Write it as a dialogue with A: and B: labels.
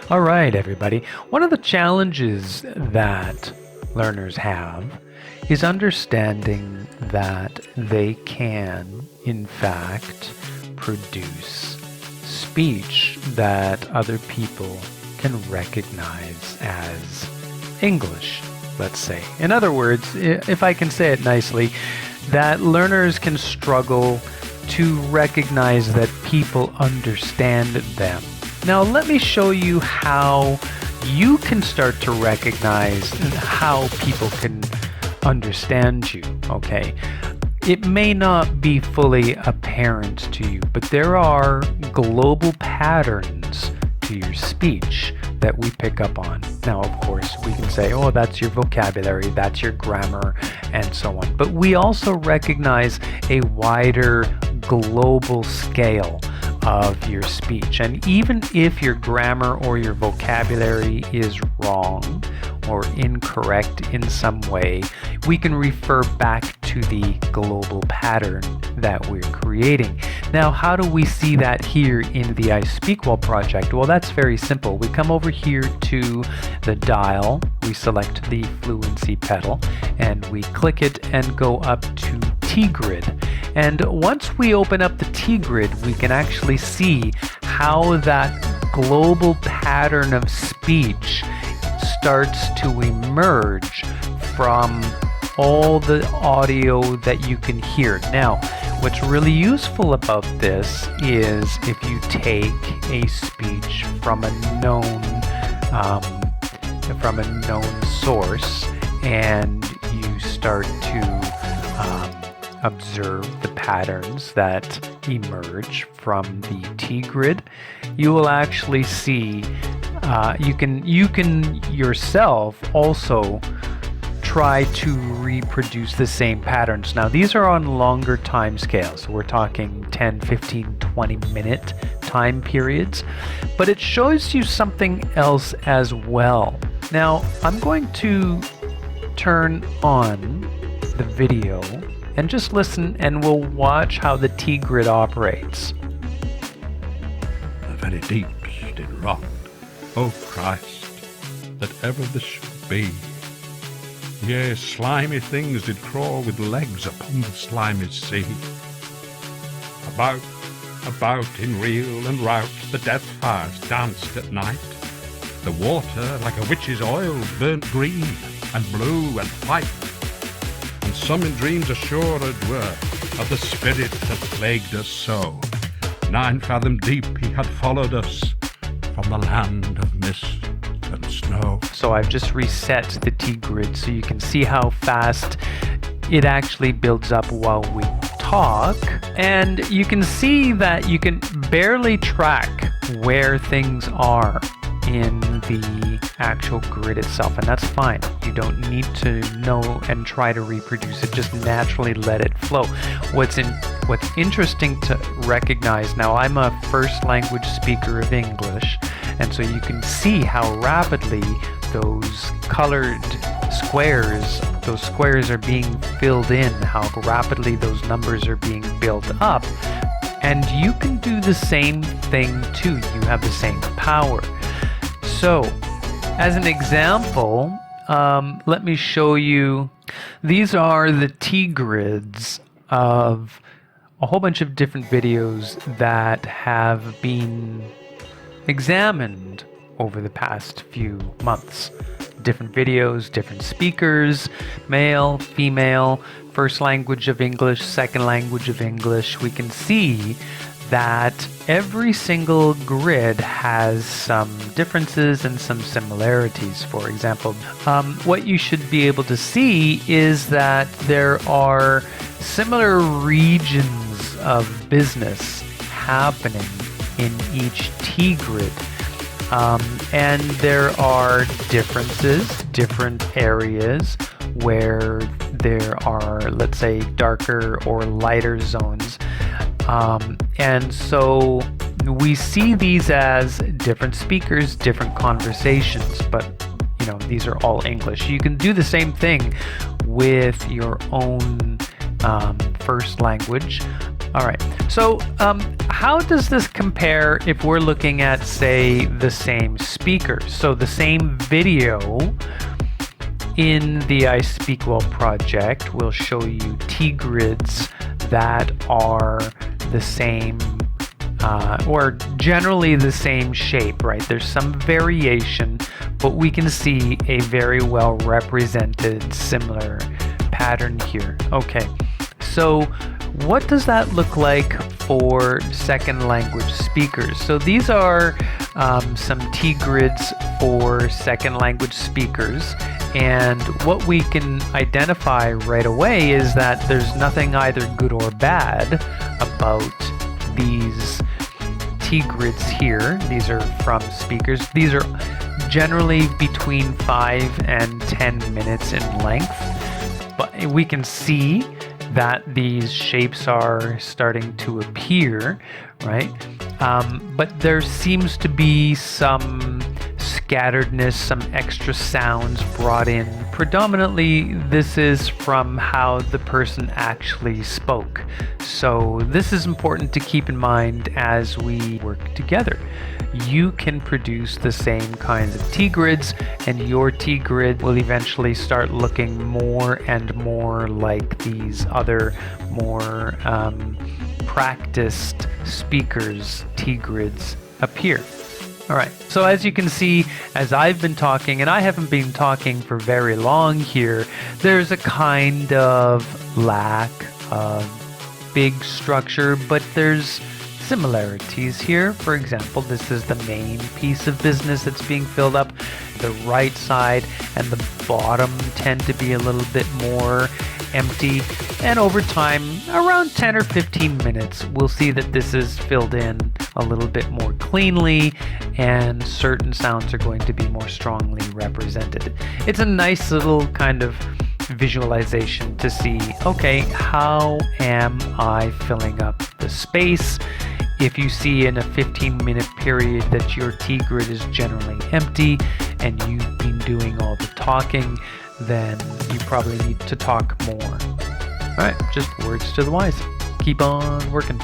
A: All right, everybody. One of the challenges that learners have is understanding that they can, in fact, produce speech that other people can recognize as English, let's say. In other words, if I can say it nicely, that learners can struggle to recognize that people understand them. Now, let me show you how you can start to recognize how people can understand you, okay? It may not be fully apparent to you, but there are global patterns to your speech that we pick up on. Now, of course, we can say, oh, that's your vocabulary, that's your grammar, and so on. But we also recognize a wider global scale of your speech. And even if your grammar or your vocabulary is wrong or incorrect in some way, we can refer back to the global pattern that we're creating. Now, how do we see that here in the iSpeakWell project? Well, that's very simple. We come over here to the dial, we select the fluency pedal, and we click it and go up to T-grid. And once we open up the T-grid, we can actually see how that global pattern of speech starts to emerge from all the audio that you can hear. Now, what's really useful about this is if you take a speech from a known source and you start to observe the patterns that emerge from the T-grid, you will actually see you can yourself also try to reproduce the same patterns. Now, these are on longer time scales. So we're talking 10, 15, 20 minute time periods, but it shows you something else as well. Now, I'm going to turn on the video and just listen, and we'll watch how the T-grid operates.
B: The very deeps did rot, O Christ, that ever this should be. Yea, slimy things did crawl with legs upon the slimy sea. About in reel and rout, the death fires danced at night. The water, like a witch's oil, burnt green and blue and white. And some in dreams assured were of the spirit that plagued us so. 9 fathom deep he had followed us from the land of mist and snow.
A: So I've just reset the T-grid so you can see how fast it actually builds up while we talk. And you can see that you can barely track where things are in the actual grid itself, and that's fine. You don't need to know and try to reproduce it, just naturally let it flow. What's interesting to recognize, now I'm a first language speaker of English, and so you can see how rapidly those colored squares, those squares are being filled in, how rapidly those numbers are being built up. And you can do the same thing too. You have the same power. So, as an example, let me show you. These are the T-grids of a whole bunch of different videos that have been examined over the past few months. Different videos, different speakers, male, female, first language of English, second language of English. We can see that every single grid has some differences and some similarities. For example, what you should be able to see is that there are similar regions of business happening in each T-grid. And there are differences, different areas where there are, let's say, darker or lighter zones. And so we see these as different speakers, different conversations, but you know, these are all English. You can do the same thing with your own first language. All right, so how does this compare if we're looking at, say, the same speaker? So the same video in the iSpeakWell project will show you T-grids that are the same or generally the same shape, right? There's some variation, but we can see a very well represented similar pattern here. Okay, so what does that look like for second language speakers? So these are some T-grids for second language speakers, and what we can identify right away is that there's nothing either good or bad about these T-grids here. These are from speakers. These are generally between 5 and 10 minutes in length, but we can see that these shapes are starting to appear, right? But there seems to be some scatteredness, some extra sounds brought in. Predominantly, this is from how the person actually spoke. So this is important to keep in mind as we work together. You can produce the same kinds of T-grids, and your T-grid will eventually start looking more and more like these other more practiced speakers' T-grids appear. All right, so as you can see, as I've been talking, and I haven't been talking for very long here, there's a kind of lack of big structure, but there's similarities here. For example, this is the main piece of business that's being filled up. The right side and the bottom tend to be a little bit more empty, and over time, around 10 or 15 minutes, we'll see that this is filled in a little bit more cleanly, and certain sounds are going to be more strongly represented. It's a nice little kind of visualization to see, okay, how am I filling up the space? If you see in a 15-minute period that your T-grid is generally empty and you've been doing all the talking, then you probably need to talk more. All right, just words to the wise. Keep on working.